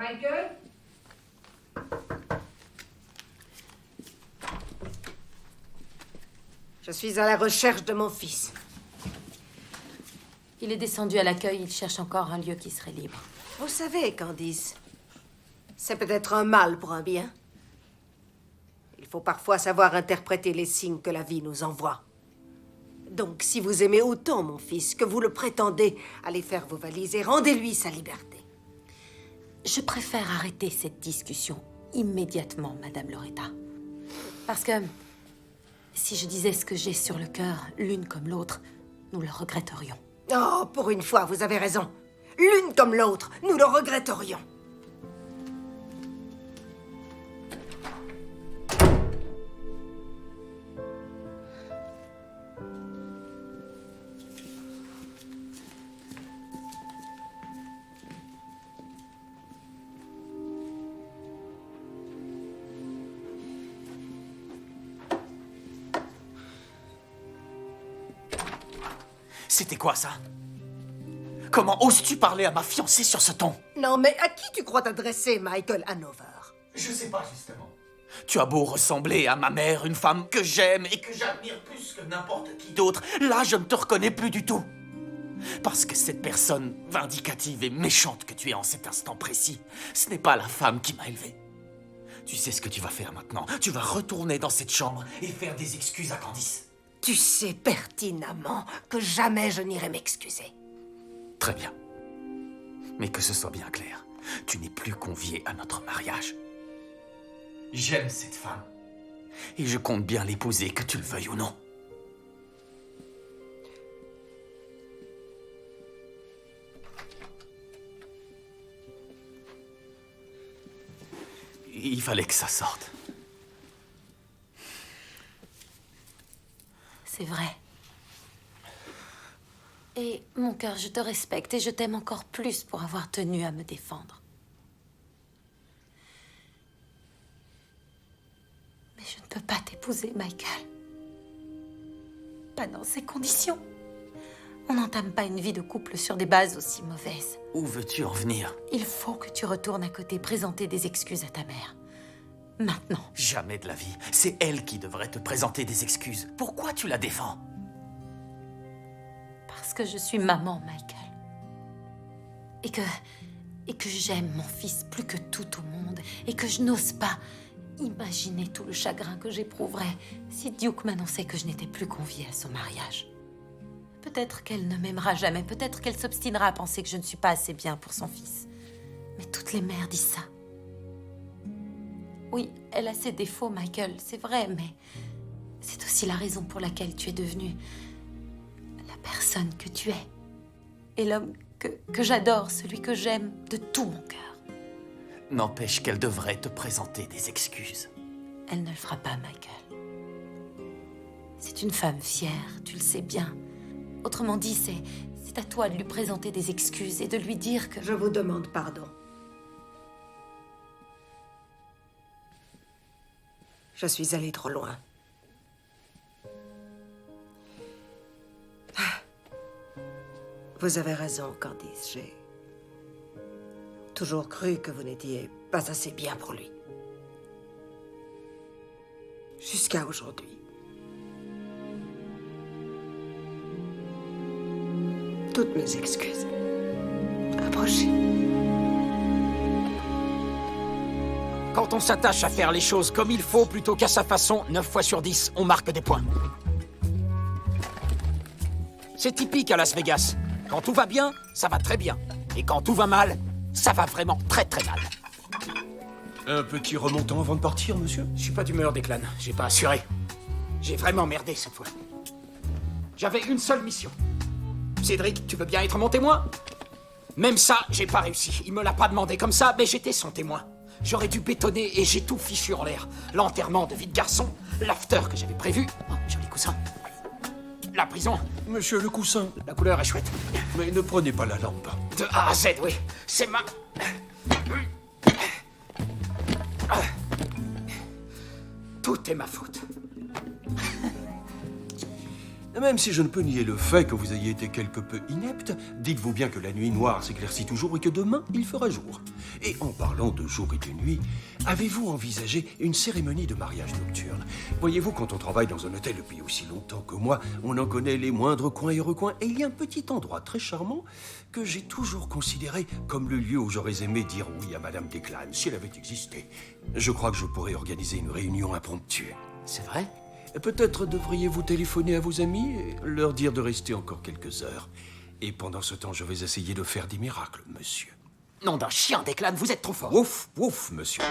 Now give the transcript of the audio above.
Michael? Je suis à la recherche de mon fils. Il est descendu à l'accueil, il cherche encore un lieu qui serait libre. Vous savez, Candice, c'est peut-être un mal pour un bien. Il faut parfois savoir interpréter les signes que la vie nous envoie. Donc, si vous aimez autant mon fils que vous le prétendez, allez faire vos valises et rendez-lui sa liberté. Je préfère arrêter cette discussion immédiatement, Madame Loretta. Parce que si je disais ce que j'ai sur le cœur, l'une comme l'autre, nous le regretterions. Oh, pour une fois, vous avez raison. L'une comme l'autre, nous le regretterions. C'était quoi, ça? Comment oses-tu parler à ma fiancée sur ce ton? Non, mais à qui tu crois t'adresser, Michael Hanover? Je sais pas, justement. Tu as beau ressembler à ma mère, une femme que j'aime et que j'admire plus que n'importe qui d'autre, là, je ne te reconnais plus du tout. Parce que cette personne vindicative et méchante que tu es en cet instant précis, ce n'est pas la femme qui m'a élevé. Tu sais ce que tu vas faire maintenant. Tu vas retourner dans cette chambre et faire des excuses à Candice. Tu sais pertinemment que jamais je n'irai m'excuser. Très bien. Mais que ce soit bien clair, tu n'es plus convié à notre mariage. J'aime cette femme. Et je compte bien l'épouser, que tu le veuilles ou non. Il fallait que ça sorte. C'est vrai. Et mon cœur, je te respecte et je t'aime encore plus pour avoir tenu à me défendre. Mais je ne peux pas t'épouser, Michael. Pas dans ces conditions. On n'entame pas une vie de couple sur des bases aussi mauvaises. Où veux-tu en venir? Il faut que tu retournes à côté présenter des excuses à ta mère. Maintenant. Jamais de la vie. C'est elle qui devrait te présenter des excuses. Pourquoi tu la défends? Parce que je suis maman, Michael. Et que j'aime mon fils plus que tout au monde. Et que je n'ose pas imaginer tout le chagrin que j'éprouverais si Duke m'annonçait que je n'étais plus conviée à son mariage. Peut-être qu'elle ne m'aimera jamais. Peut-être qu'elle s'obstinera à penser que je ne suis pas assez bien pour son fils. Mais toutes les mères disent ça. Oui, elle a ses défauts, Michael, c'est vrai, mais c'est aussi la raison pour laquelle tu es devenu la personne que tu es. Et l'homme que j'adore, celui que j'aime de tout mon cœur. N'empêche qu'elle devrait te présenter des excuses. Elle ne le fera pas, Michael. C'est une femme fière, tu le sais bien. Autrement dit, c'est à toi de lui présenter des excuses et de lui dire que... Je vous demande pardon. Je suis allée trop loin. Vous avez raison, Candice. J'ai toujours cru que vous n'étiez pas assez bien pour lui. Jusqu'à aujourd'hui. Toutes mes excuses. Approchez. Quand on s'attache à faire les choses comme il faut plutôt qu'à sa façon, 9 fois sur 10, on marque des points. C'est typique à Las Vegas. Quand tout va bien, ça va très bien. Et quand tout va mal, ça va vraiment très très mal. Un petit remontant avant de partir, monsieur? Je suis pas d'humeur, Declan. J'ai pas assuré. J'ai vraiment merdé cette fois. J'avais une seule mission. Cédric, tu veux bien être mon témoin? Même ça, j'ai pas réussi. Il me l'a pas demandé comme ça, mais j'étais son témoin. J'aurais dû bétonner et j'ai tout fichu en l'air. L'enterrement de vie de garçon, l'after que j'avais prévu. Oh, joli coussin. La prison. Monsieur le coussin. La couleur est chouette. Mais ne prenez pas la lampe. De A à Z, oui. C'est ma... Tout est ma faute. Même si je ne peux nier le fait que vous ayez été quelque peu inepte, dites-vous bien que la nuit noire s'éclaircit toujours et que demain, il fera jour. Et en parlant de jour et de nuit, avez-vous envisagé une cérémonie de mariage nocturne? Voyez-vous, quand on travaille dans un hôtel depuis aussi longtemps que moi, on en connaît les moindres coins et recoins, et il y a un petit endroit très charmant que j'ai toujours considéré comme le lieu où j'aurais aimé dire oui à Madame Declan, si elle avait existé. Je crois que je pourrais organiser une réunion impromptue. C'est vrai? Peut-être devriez-vous téléphoner à vos amis et leur dire de rester encore quelques heures. Et pendant ce temps, je vais essayer de faire des miracles, monsieur. Nom d'un chien, Declan, vous êtes trop fort. Ouf, ouf, monsieur.